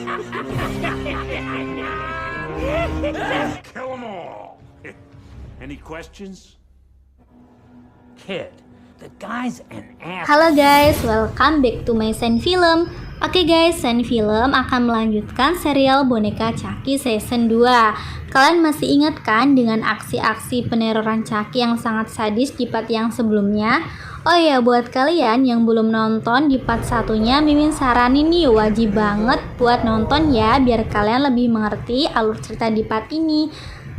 Kill them all. Any questions? Kid, the guy's an ass. Halo guys, welcome back to my Sen Film. Oke guys, Sen Film akan melanjutkan serial Boneka Chucky season 2. Kalian masih ingat kan dengan aksi-aksi peneroran Chucky yang sangat sadis di part yang sebelumnya? Oh ya, buat kalian yang belum nonton di part satunya, Mimin saranin nih wajib banget buat nonton ya, biar kalian lebih mengerti alur cerita di part ini.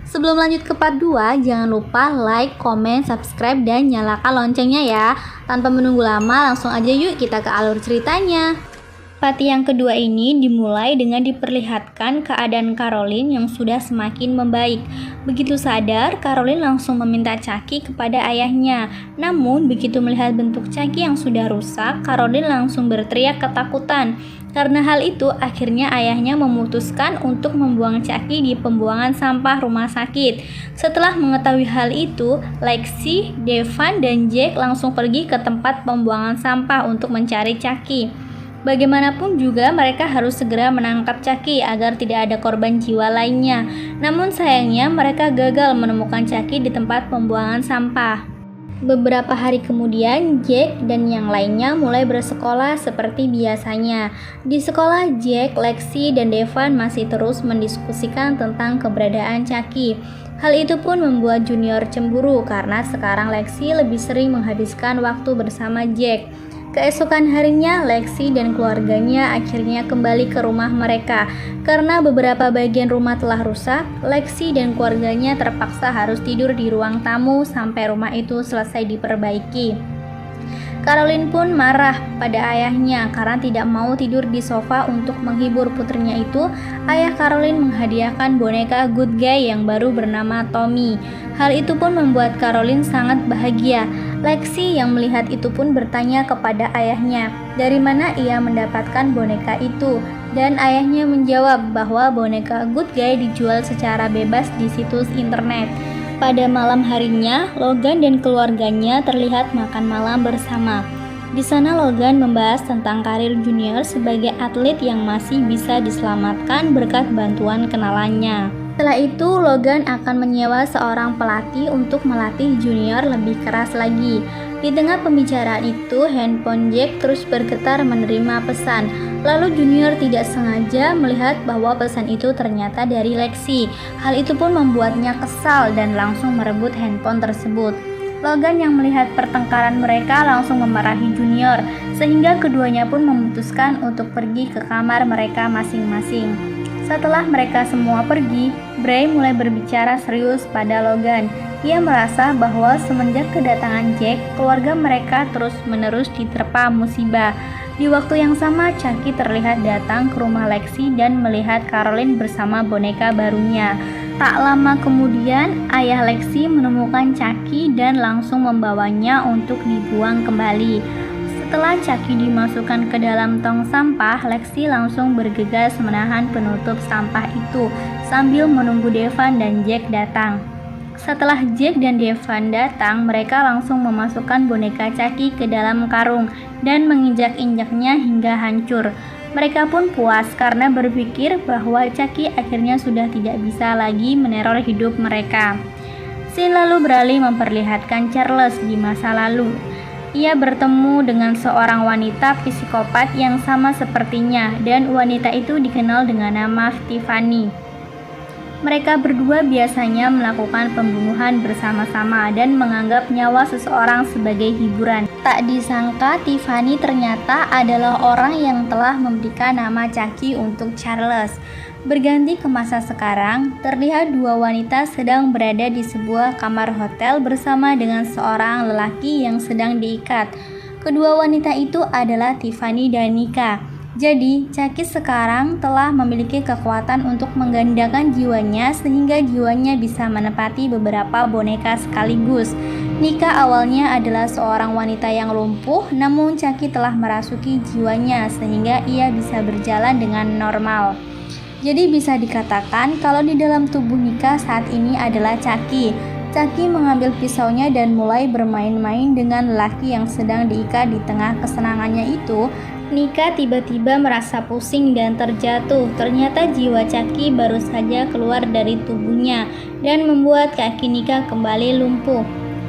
Sebelum lanjut ke part 2, jangan lupa like, comment, subscribe, dan nyalakan loncengnya ya. Tanpa menunggu lama, langsung aja yuk kita ke alur ceritanya. Part yang kedua ini dimulai dengan diperlihatkan keadaan Caroline yang sudah semakin membaik. Begitu sadar, Caroline langsung meminta Chucky kepada ayahnya. Namun, begitu melihat bentuk Chucky yang sudah rusak, Caroline langsung berteriak ketakutan. Karena hal itu, akhirnya ayahnya memutuskan untuk membuang Chucky di pembuangan sampah rumah sakit. Setelah mengetahui hal itu, Lexi, Devan, dan Jack langsung pergi ke tempat pembuangan sampah untuk mencari Chucky. Bagaimanapun juga mereka harus segera menangkap Chucky agar tidak ada korban jiwa lainnya. Namun sayangnya mereka gagal menemukan Chucky di tempat pembuangan sampah. Beberapa hari kemudian, Jack dan yang lainnya mulai bersekolah seperti biasanya. Di sekolah, Jack, Lexi, dan Devan masih terus mendiskusikan tentang keberadaan Chucky. Hal itu pun membuat Junior cemburu karena sekarang Lexi lebih sering menghabiskan waktu bersama Jack. Keesokan harinya, Lexi dan keluarganya akhirnya kembali ke rumah mereka. Karena beberapa bagian rumah telah rusak, Lexi dan keluarganya terpaksa harus tidur di ruang tamu sampai rumah itu selesai diperbaiki. Caroline pun marah pada ayahnya karena tidak mau tidur di sofa untuk menghibur putrinya itu. Ayah Caroline menghadiahkan boneka good guy yang baru bernama Tommy. Hal itu pun membuat Caroline sangat bahagia. Lexi yang melihat itu pun bertanya kepada ayahnya dari mana ia mendapatkan boneka itu. Dan ayahnya menjawab bahwa boneka good guy dijual secara bebas di situs internet. Pada malam harinya, Logan dan keluarganya terlihat makan malam bersama. Di sana Logan membahas tentang karir Junior sebagai atlet yang masih bisa diselamatkan berkat bantuan kenalannya. Setelah itu, Logan akan menyewa seorang pelatih untuk melatih Junior lebih keras lagi. Di tengah pembicaraan itu, handphone Jack terus bergetar menerima pesan. Lalu Junior tidak sengaja melihat bahwa pesan itu ternyata dari Lexi. Hal itu pun membuatnya kesal dan langsung merebut handphone tersebut. Logan yang melihat pertengkaran mereka langsung memarahi Junior, sehingga keduanya pun memutuskan untuk pergi ke kamar mereka masing-masing. Setelah mereka semua pergi, Bray mulai berbicara serius pada Logan. Ia merasa bahwa semenjak kedatangan Jack, keluarga mereka terus-menerus diterpa musibah. Di waktu yang sama, Chucky terlihat datang ke rumah Lexi dan melihat Caroline bersama boneka barunya. Tak lama kemudian, ayah Lexi menemukan Chucky dan langsung membawanya untuk dibuang kembali. Setelah Chucky dimasukkan ke dalam tong sampah, Lexi langsung bergegas menahan penutup sampah itu sambil menunggu Devan dan Jack datang. Setelah Jack dan Devan datang, mereka langsung memasukkan boneka Chucky ke dalam karung dan menginjak-injaknya hingga hancur. Mereka pun puas karena berpikir bahwa Chucky akhirnya sudah tidak bisa lagi meneror hidup mereka. Scene lalu beralih memperlihatkan Charles di masa lalu. Ia bertemu dengan seorang wanita psikopat yang sama sepertinya, dan wanita itu dikenal dengan nama Tiffany. Mereka berdua biasanya melakukan pembunuhan bersama-sama dan menganggap nyawa seseorang sebagai hiburan. Tak disangka Tiffany ternyata adalah orang yang telah memberikan nama Chucky untuk Charles. Berganti ke masa sekarang, terlihat dua wanita sedang berada di sebuah kamar hotel bersama dengan seorang lelaki yang sedang diikat. Kedua wanita itu adalah Tiffany dan Nika. Jadi, Chucky sekarang telah memiliki kekuatan untuk menggandakan jiwanya sehingga jiwanya bisa menepati beberapa boneka sekaligus. Nika awalnya adalah seorang wanita yang lumpuh, namun Chucky telah merasuki jiwanya sehingga ia bisa berjalan dengan normal. Jadi bisa dikatakan kalau di dalam tubuh Nika saat ini adalah Chucky. Chucky mengambil pisaunya dan mulai bermain-main dengan lelaki yang sedang diikat di tengah kesenangannya itu. Nika tiba-tiba merasa pusing dan terjatuh. Ternyata jiwa Chucky baru saja keluar dari tubuhnya dan membuat kaki Nika kembali lumpuh.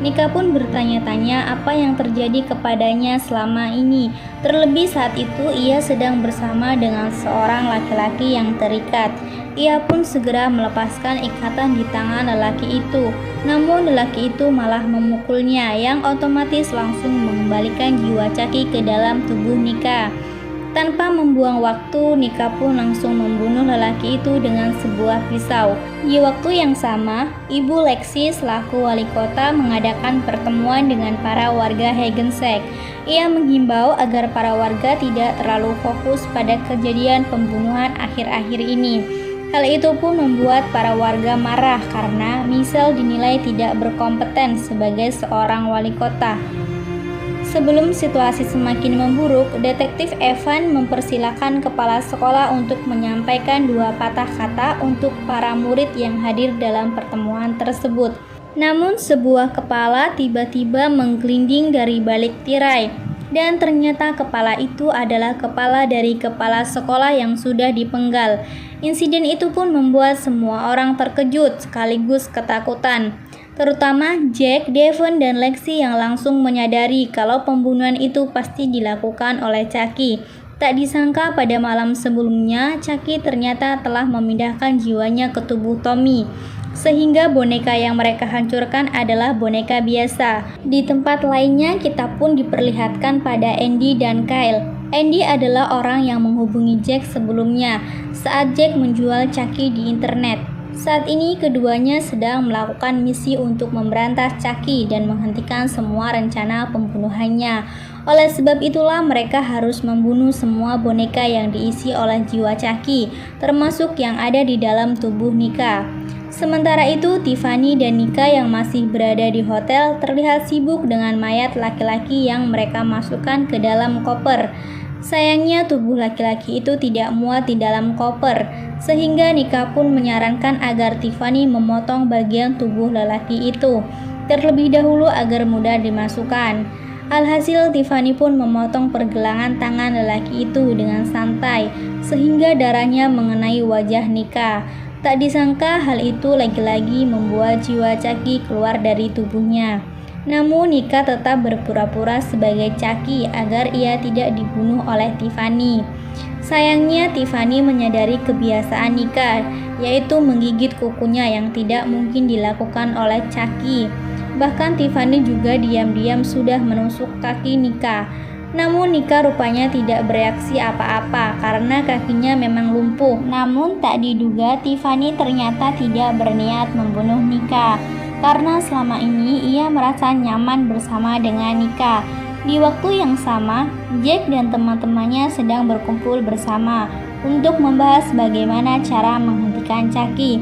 Nika pun bertanya-tanya apa yang terjadi kepadanya selama ini. Terlebih saat itu ia sedang bersama dengan seorang laki-laki yang terikat. Ia pun segera melepaskan ikatan di tangan lelaki itu. Namun lelaki itu malah memukulnya yang otomatis langsung mengembalikan jiwa Chucky ke dalam tubuh Nika. Tanpa membuang waktu, Nika pun langsung membunuh lelaki itu dengan sebuah pisau. Di waktu yang sama, Ibu Lexi selaku wali kota mengadakan pertemuan dengan para warga Hagensek. Ia menghimbau agar para warga tidak terlalu fokus pada kejadian pembunuhan akhir-akhir ini. Hal itu pun membuat para warga marah karena Michelle dinilai tidak berkompeten sebagai seorang wali kota. Sebelum situasi semakin memburuk, Detektif Evan mempersilahkan kepala sekolah untuk menyampaikan 2 patah kata untuk para murid yang hadir dalam pertemuan tersebut. Namun sebuah kepala tiba-tiba menggelinding dari balik tirai, dan ternyata kepala itu adalah kepala dari kepala sekolah yang sudah dipenggal. Insiden itu pun membuat semua orang terkejut sekaligus ketakutan. Terutama Jack, Devon, dan Lexi yang langsung menyadari kalau pembunuhan itu pasti dilakukan oleh Chucky. Tak disangka pada malam sebelumnya, Chucky ternyata telah memindahkan jiwanya ke tubuh Tommy, sehingga boneka yang mereka hancurkan adalah boneka biasa. Di tempat lainnya, kita pun diperlihatkan pada Andy dan Kyle. Andy adalah orang yang menghubungi Jack sebelumnya saat Jack menjual Chucky di internet. Saat ini keduanya sedang melakukan misi untuk memberantas Chucky dan menghentikan semua rencana pembunuhannya. Oleh sebab itulah mereka harus membunuh semua boneka yang diisi oleh jiwa Chucky, termasuk yang ada di dalam tubuh Nika. Sementara itu, Tiffany dan Nika yang masih berada di hotel terlihat sibuk dengan mayat laki-laki yang mereka masukkan ke dalam koper. Sayangnya tubuh laki-laki itu tidak muat di dalam koper, sehingga Nika pun menyarankan agar Tiffany memotong bagian tubuh lelaki itu terlebih dahulu agar mudah dimasukkan. Alhasil Tiffany pun memotong pergelangan tangan lelaki itu dengan santai, sehingga darahnya mengenai wajah Nika. Tak disangka hal itu lagi-lagi membuat jiwa Chucky keluar dari tubuhnya. Namun Nika tetap berpura-pura sebagai Chucky agar ia tidak dibunuh oleh Tiffany. Sayangnya Tiffany menyadari kebiasaan Nika, yaitu menggigit kukunya yang tidak mungkin dilakukan oleh Chucky. Bahkan Tiffany juga diam-diam sudah menusuk kaki Nika. Namun Nika rupanya tidak bereaksi apa-apa karena kakinya memang lumpuh. Namun tak diduga Tiffany ternyata tidak berniat membunuh Nika, karena selama ini ia merasa nyaman bersama dengan Nika. Di waktu yang sama, Jack dan teman-temannya sedang berkumpul bersama untuk membahas bagaimana cara menghentikan Chucky.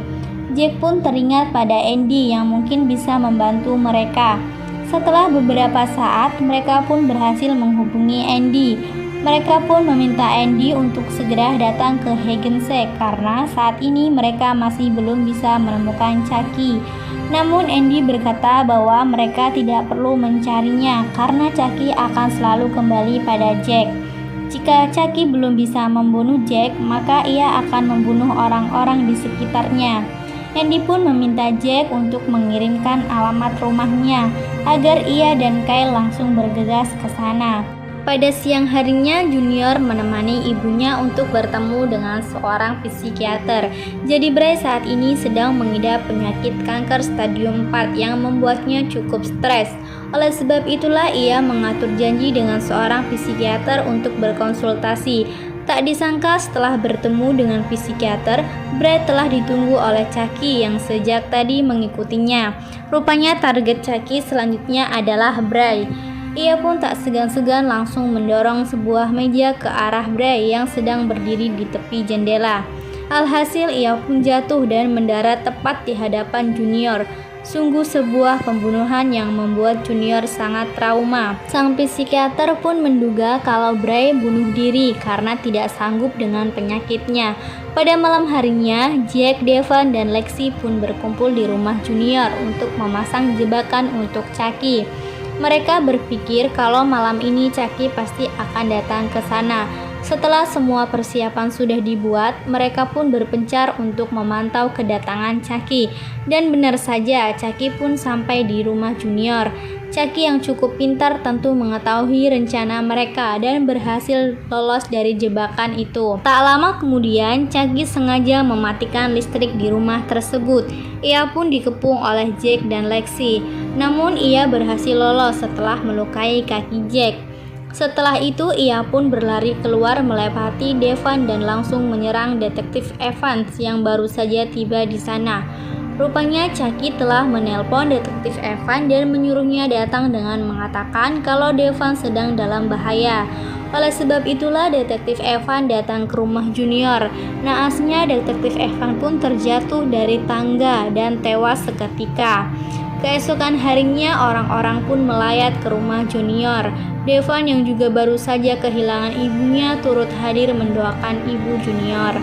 Jack pun teringat pada Andy yang mungkin bisa membantu mereka. Setelah beberapa saat, mereka pun berhasil menghubungi Andy. Mereka pun meminta Andy untuk segera datang ke Hagensek karena saat ini mereka masih belum bisa menemukan Chucky. Namun Andy berkata bahwa mereka tidak perlu mencarinya karena Chucky akan selalu kembali pada Jack. Jika Chucky belum bisa membunuh Jack, maka ia akan membunuh orang-orang di sekitarnya. Andy pun meminta Jack untuk mengirimkan alamat rumahnya agar ia dan Kyle langsung bergegas ke sana. Pada siang harinya, Junior menemani ibunya untuk bertemu dengan seorang psikiater. Jadi Bray saat ini sedang mengidap penyakit kanker stadium 4 yang membuatnya cukup stres. Oleh sebab itulah ia mengatur janji dengan seorang psikiater untuk berkonsultasi. Tak disangka setelah bertemu dengan psikiater, Brad telah ditunggu oleh Chucky yang sejak tadi mengikutinya. Rupanya target Chucky selanjutnya adalah Bray. Ia pun tak segan-segan langsung mendorong sebuah meja ke arah Bray yang sedang berdiri di tepi jendela. Alhasil ia pun jatuh dan mendarat tepat di hadapan Junior. Sungguh sebuah pembunuhan yang membuat Junior sangat trauma. Sang psikiater pun menduga kalau Bray bunuh diri karena tidak sanggup dengan penyakitnya. Pada malam harinya, Jack, Devon, dan Lexi pun berkumpul di rumah Junior untuk memasang jebakan untuk Chucky. Mereka berpikir kalau malam ini Chucky pasti akan datang ke sana. Setelah semua persiapan sudah dibuat, mereka pun berpencar untuk memantau kedatangan Chucky. Dan benar saja, Chucky pun sampai di rumah Junior. Chucky yang cukup pintar tentu mengetahui rencana mereka dan berhasil lolos dari jebakan itu. Tak lama kemudian, Chucky sengaja mematikan listrik di rumah tersebut. Ia pun dikepung oleh Jack dan Lexi. Namun ia berhasil lolos setelah melukai kaki Jack. Setelah itu ia pun berlari keluar melewati Devon dan langsung menyerang Detektif Evans yang baru saja tiba di sana. Rupanya Chucky telah menelpon Detektif Evans dan menyuruhnya datang dengan mengatakan kalau Devon sedang dalam bahaya. Oleh sebab itulah Detektif Evans datang ke rumah Junior. Naasnya Detektif Evans pun terjatuh dari tangga dan tewas seketika. Keesokan harinya orang-orang pun melayat ke rumah Junior. Devon yang juga baru saja kehilangan ibunya turut hadir mendoakan ibu Junior.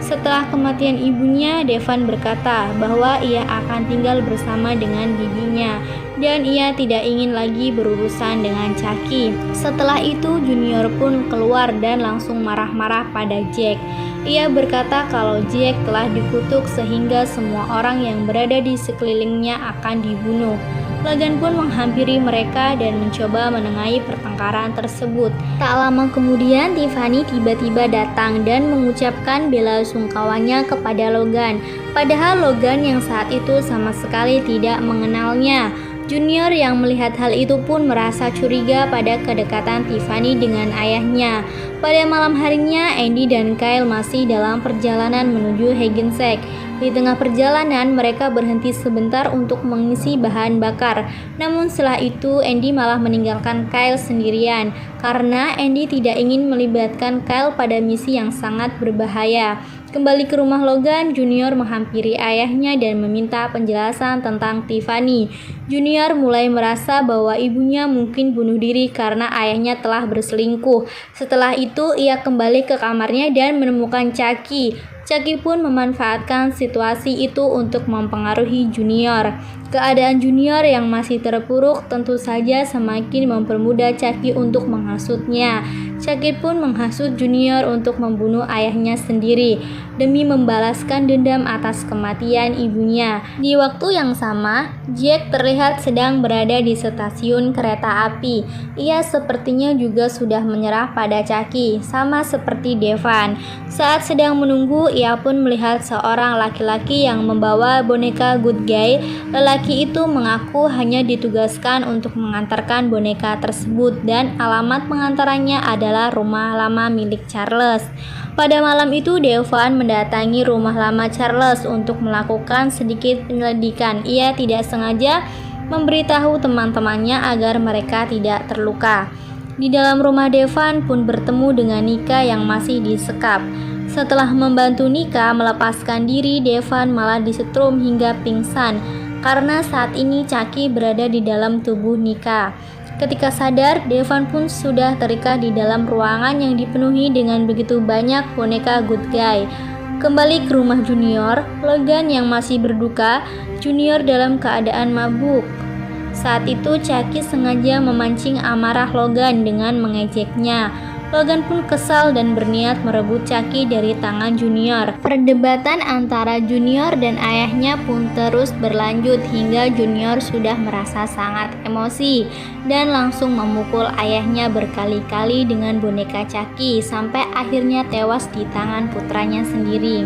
Setelah kematian ibunya, Devon berkata bahwa ia akan tinggal bersama dengan bibinya dan ia tidak ingin lagi berurusan dengan Chucky. Setelah itu Junior pun keluar dan langsung marah-marah pada Jack. Ia berkata kalau Jack telah dikutuk sehingga semua orang yang berada di sekelilingnya akan dibunuh. Logan pun menghampiri mereka dan mencoba menengahi pertengkaran tersebut. Tak lama kemudian Tiffany tiba-tiba datang dan mengucapkan bela sungkawanya kepada Logan. Padahal Logan yang saat itu sama sekali tidak mengenalnya. Junior yang melihat hal itu pun merasa curiga pada kedekatan Tiffany dengan ayahnya. Pada malam harinya, Andy dan Kyle masih dalam perjalanan menuju Hackensack. Di tengah perjalanan, mereka berhenti sebentar untuk mengisi bahan bakar. Namun setelah itu, Andy malah meninggalkan Kyle sendirian karena Andy tidak ingin melibatkan Kyle pada misi yang sangat berbahaya. Kembali ke rumah Logan, Junior menghampiri ayahnya dan meminta penjelasan tentang Tiffany. Junior mulai merasa bahwa ibunya mungkin bunuh diri karena ayahnya telah berselingkuh. Setelah itu, ia kembali ke kamarnya dan menemukan Chucky. Chucky pun memanfaatkan situasi itu untuk mempengaruhi Junior. Keadaan Junior yang masih terpuruk tentu saja semakin mempermudah Chucky untuk menghasutnya. Chucky pun menghasut Junior untuk membunuh ayahnya sendiri demi membalaskan dendam atas kematian ibunya. Di waktu yang sama, Jack terlihat sedang berada di stasiun kereta api. Ia sepertinya juga sudah menyerah pada Chucky, sama seperti Devon. Saat sedang menunggu, ia pun melihat seorang laki-laki yang membawa boneka Good Guy. Lelaki itu mengaku hanya ditugaskan untuk mengantarkan boneka tersebut dan alamat pengantarannya adalah rumah lama milik Charles. Pada malam itu, Devon mendatangi rumah lama Charles untuk melakukan sedikit penyelidikan. Ia tidak sengaja memberitahu teman-temannya agar mereka tidak terluka. Di dalam rumah, Devon pun bertemu dengan Nika yang masih disekap. Setelah membantu Nika melepaskan diri, Devon malah disetrum hingga pingsan karena saat ini Chucky berada di dalam tubuh Nika. Ketika sadar, Devon pun sudah terikat di dalam ruangan yang dipenuhi dengan begitu banyak boneka Good Guy. Kembali ke rumah Junior, Logan yang masih berduka, Junior dalam keadaan mabuk. Saat itu Chucky sengaja memancing amarah Logan dengan mengejeknya. Logan pun kesal dan berniat merebut Chucky dari tangan Junior. Perdebatan antara Junior dan ayahnya pun terus berlanjut hingga Junior sudah merasa sangat emosi dan langsung memukul ayahnya berkali-kali dengan boneka Chucky sampai akhirnya tewas di tangan putranya sendiri.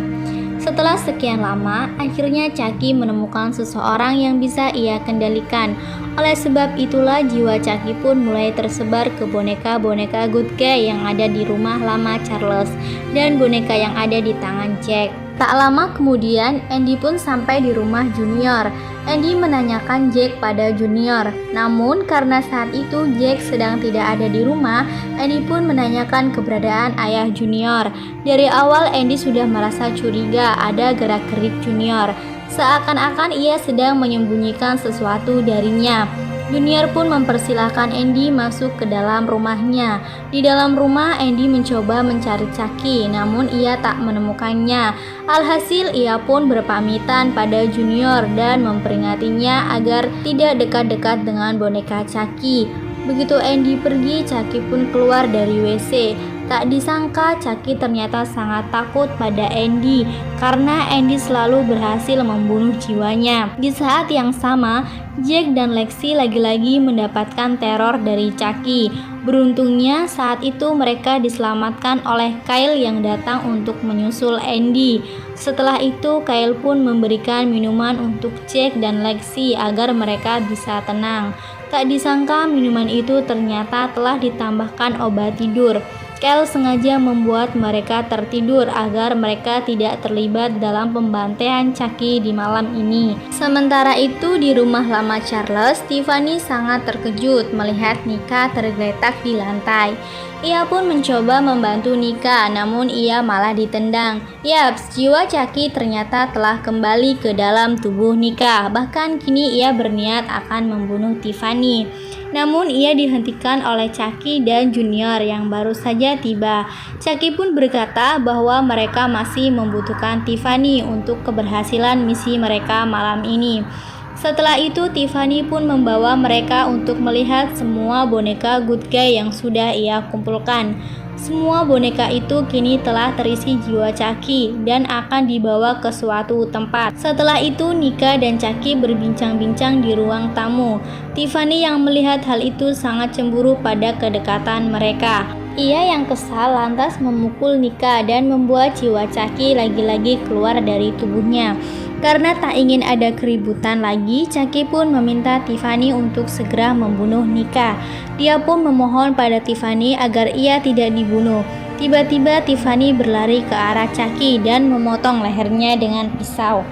Setelah sekian lama, akhirnya Chucky menemukan seseorang yang bisa ia kendalikan. Oleh sebab itulah jiwa Chucky pun mulai tersebar ke boneka-boneka Good Guy yang ada di rumah lama Charles dan boneka yang ada di tangan Jack. Tak lama kemudian, Andy pun sampai di rumah Junior. Andy menanyakan Jack pada Junior. Namun karena saat itu Jack sedang tidak ada di rumah, Andy pun menanyakan keberadaan ayah Junior. Dari awal Andy sudah merasa curiga ada gerak-gerik Junior. Seakan-akan ia sedang menyembunyikan sesuatu darinya. Junior pun mempersilahkan Andy masuk ke dalam rumahnya. Di dalam rumah, Andy mencoba mencari Chucky, namun ia tak menemukannya. Alhasil, ia pun berpamitan pada Junior dan memperingatinya agar tidak dekat-dekat dengan boneka Chucky. Begitu Andy pergi, Chucky pun keluar dari WC. Tak disangka Chucky ternyata sangat takut pada Andy karena Andy selalu berhasil membunuh jiwanya. Di saat yang sama, Jack dan Lexi lagi-lagi mendapatkan teror dari Chucky. Beruntungnya saat itu mereka diselamatkan oleh Kyle yang datang untuk menyusul Andy. Setelah itu Kyle pun memberikan minuman untuk Jack dan Lexi agar mereka bisa tenang. Tak disangka minuman itu ternyata telah ditambahkan obat tidur. Kyle sengaja membuat mereka tertidur agar mereka tidak terlibat dalam pembantaian Chucky di malam ini. Sementara itu di rumah lama Charles, Tiffany sangat terkejut melihat Nika tergeletak di lantai. Ia pun mencoba membantu Nika, namun ia malah ditendang. Yaps, jiwa Chucky ternyata telah kembali ke dalam tubuh Nika. Bahkan kini ia berniat akan membunuh Tiffany. Namun ia dihentikan oleh Chucky dan Junior yang baru saja tiba. Chucky pun berkata bahwa mereka masih membutuhkan Tiffany untuk keberhasilan misi mereka malam ini. Setelah itu Tiffany pun membawa mereka untuk melihat semua boneka good guy yang sudah ia kumpulkan. Semua boneka itu kini telah terisi jiwa Chucky dan akan dibawa ke suatu tempat. Setelah itu Nika dan Chucky berbincang-bincang di ruang tamu. Tiffany yang melihat hal itu sangat cemburu pada kedekatan mereka. Ia yang kesal lantas memukul Nika dan membuat jiwa Chucky lagi-lagi keluar dari tubuhnya. Karena tak ingin ada keributan lagi, Chucky pun meminta Tiffany untuk segera membunuh Nika. Dia pun memohon pada Tiffany agar ia tidak dibunuh. Tiba-tiba Tiffany berlari ke arah Chucky dan memotong lehernya dengan pisau.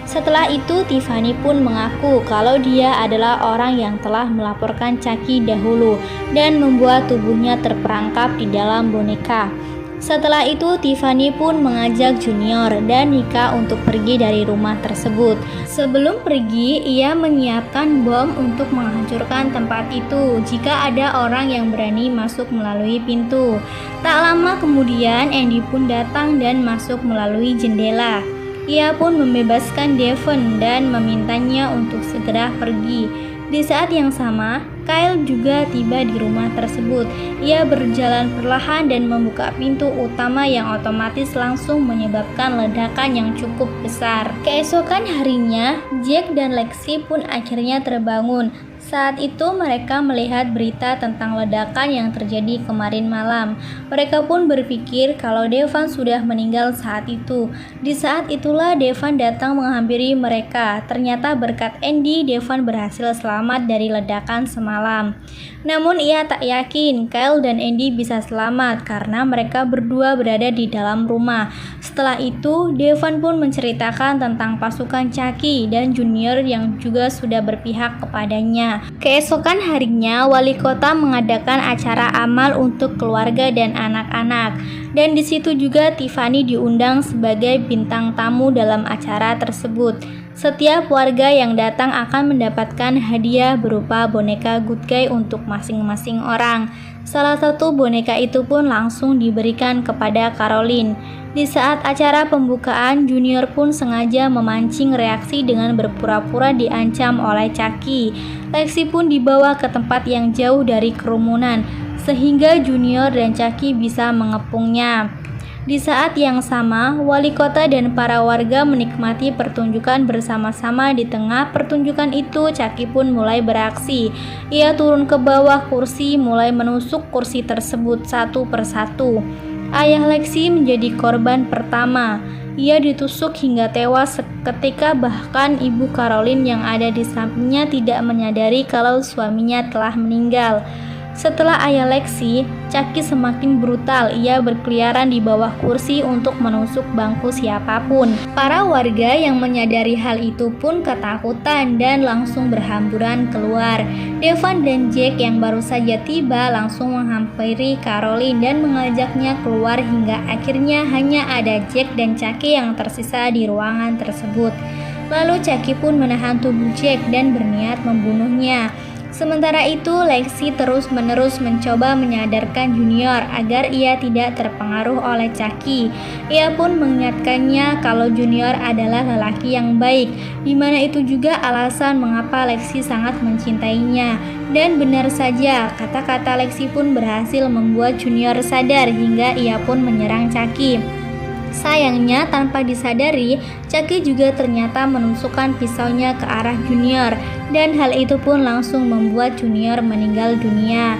Setelah itu Tiffany pun mengaku kalau dia adalah orang yang telah melaporkan Chucky dahulu dan membuat tubuhnya terperangkap di dalam boneka. Setelah itu Tiffany pun mengajak Junior dan Nika untuk pergi dari rumah tersebut. Sebelum pergi, ia menyiapkan bom untuk menghancurkan tempat itu jika ada orang yang berani masuk melalui pintu. Tak lama kemudian Andy pun datang dan masuk melalui jendela. Ia pun membebaskan Devon dan memintanya untuk segera pergi. Di saat yang sama, Kyle juga tiba di rumah tersebut. Ia berjalan perlahan dan membuka pintu utama yang otomatis langsung menyebabkan ledakan yang cukup besar. Keesokan harinya, Jack dan Lexi pun akhirnya terbangun. Saat itu mereka melihat berita tentang ledakan yang terjadi kemarin malam. Mereka pun berpikir kalau Devon sudah meninggal saat itu. Di saat itulah Devon datang menghampiri mereka. Ternyata berkat Andy, Devon berhasil selamat dari ledakan semalam. Namun ia tak yakin Kyle dan Andy bisa selamat karena mereka berdua berada di dalam rumah. Setelah itu, Devon pun menceritakan tentang pasukan Chucky dan Junior yang juga sudah berpihak kepadanya. Keesokan harinya, wali kota mengadakan acara amal untuk keluarga dan anak-anak. Dan di situ juga Tiffany diundang sebagai bintang tamu dalam acara tersebut. Setiap warga yang datang akan mendapatkan hadiah berupa boneka good guy untuk masing-masing orang. Salah satu boneka itu pun langsung diberikan kepada Caroline. Di saat acara pembukaan, Junior pun sengaja memancing reaksi dengan berpura-pura diancam oleh Chucky. Lexi pun dibawa ke tempat yang jauh dari kerumunan, sehingga Junior dan Chucky bisa mengepungnya. Di saat yang sama, wali kota dan para warga menikmati pertunjukan bersama-sama. Di tengah pertunjukan itu, Chucky pun mulai beraksi. Ia turun ke bawah kursi, mulai menusuk kursi tersebut satu persatu. Ayah Lexi menjadi korban pertama. Ia ditusuk hingga tewas seketika, bahkan ibu Caroline yang ada di sampingnya tidak menyadari kalau suaminya telah meninggal. Setelah ayah Lexi, Chucky semakin brutal. Ia berkeliaran di bawah kursi untuk menusuk bangku siapapun. Para warga yang menyadari hal itu pun ketakutan dan langsung berhamburan keluar. Devon dan Jack yang baru saja tiba langsung menghampiri Caroline dan mengajaknya keluar hingga akhirnya hanya ada Jack dan Chucky yang tersisa di ruangan tersebut. Lalu Chucky pun menahan tubuh Jack dan berniat membunuhnya. Sementara itu, Lexi terus-menerus mencoba menyadarkan Junior agar ia tidak terpengaruh oleh Chucky. Ia pun mengingatkannya kalau Junior adalah lelaki yang baik, di mana itu juga alasan mengapa Lexi sangat mencintainya. Dan benar saja, kata-kata Lexi pun berhasil membuat Junior sadar hingga ia pun menyerang Chucky. Sayangnya, tanpa disadari, Chucky juga ternyata menusukkan pisaunya ke arah Junior, dan hal itu pun langsung membuat Junior meninggal dunia.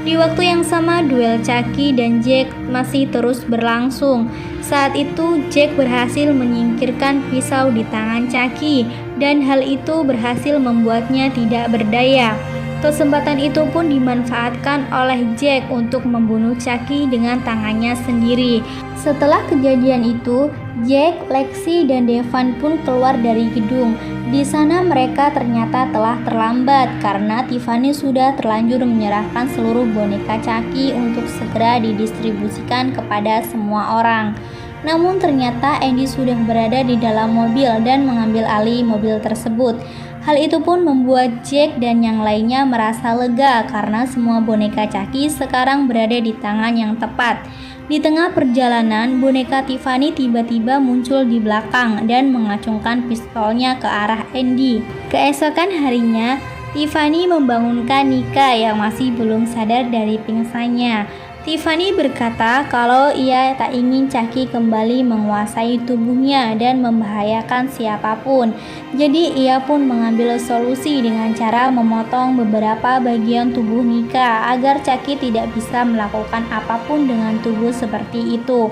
Di waktu yang sama, duel Chucky dan Jack masih terus berlangsung. Saat itu, Jack berhasil menyingkirkan pisau di tangan Chucky, dan hal itu berhasil membuatnya tidak berdaya. Kesempatan itu pun dimanfaatkan oleh Jack untuk membunuh Chucky dengan tangannya sendiri. Setelah kejadian itu, Jack, Lexi, dan Devan pun keluar dari gedung. Di sana mereka ternyata telah terlambat karena Tiffany sudah terlanjur menyerahkan seluruh boneka Chucky untuk segera didistribusikan kepada semua orang. Namun ternyata Andy sudah berada di dalam mobil dan mengambil alih mobil tersebut. Hal itu pun membuat Jack dan yang lainnya merasa lega karena semua boneka Chucky sekarang berada di tangan yang tepat. Di tengah perjalanan, boneka Tiffany tiba-tiba muncul di belakang dan mengacungkan pistolnya ke arah Andy. Keesokan harinya, Tiffany membangunkan Nika yang masih belum sadar dari pingsannya. Tiffany berkata kalau ia tak ingin Chucky kembali menguasai tubuhnya dan membahayakan siapapun. Jadi ia pun mengambil solusi dengan cara memotong beberapa bagian tubuh Nika agar Chucky tidak bisa melakukan apapun dengan tubuh seperti itu.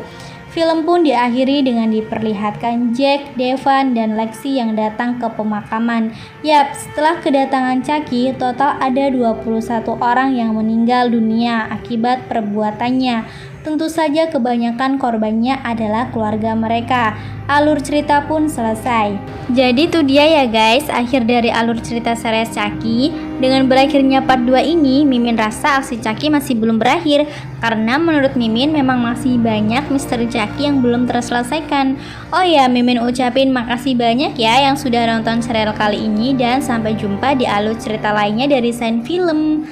Film pun diakhiri dengan diperlihatkan Jack, Devan, dan Lexi yang datang ke pemakaman. Yap, setelah kedatangan Chucky, total ada 21 orang yang meninggal dunia akibat perbuatannya. Tentu saja kebanyakan korbannya adalah keluarga mereka. Alur cerita pun selesai. Jadi itu dia ya guys, akhir dari alur cerita series Chucky. Dengan berakhirnya part 2 ini, Mimin rasa aksi Chucky masih belum berakhir karena menurut Mimin memang masih banyak misteri Chucky yang belum terselesaikan. Oh ya, Mimin ucapin makasih banyak ya yang sudah nonton serial kali ini dan sampai jumpa di alur cerita lainnya dari Sen Film.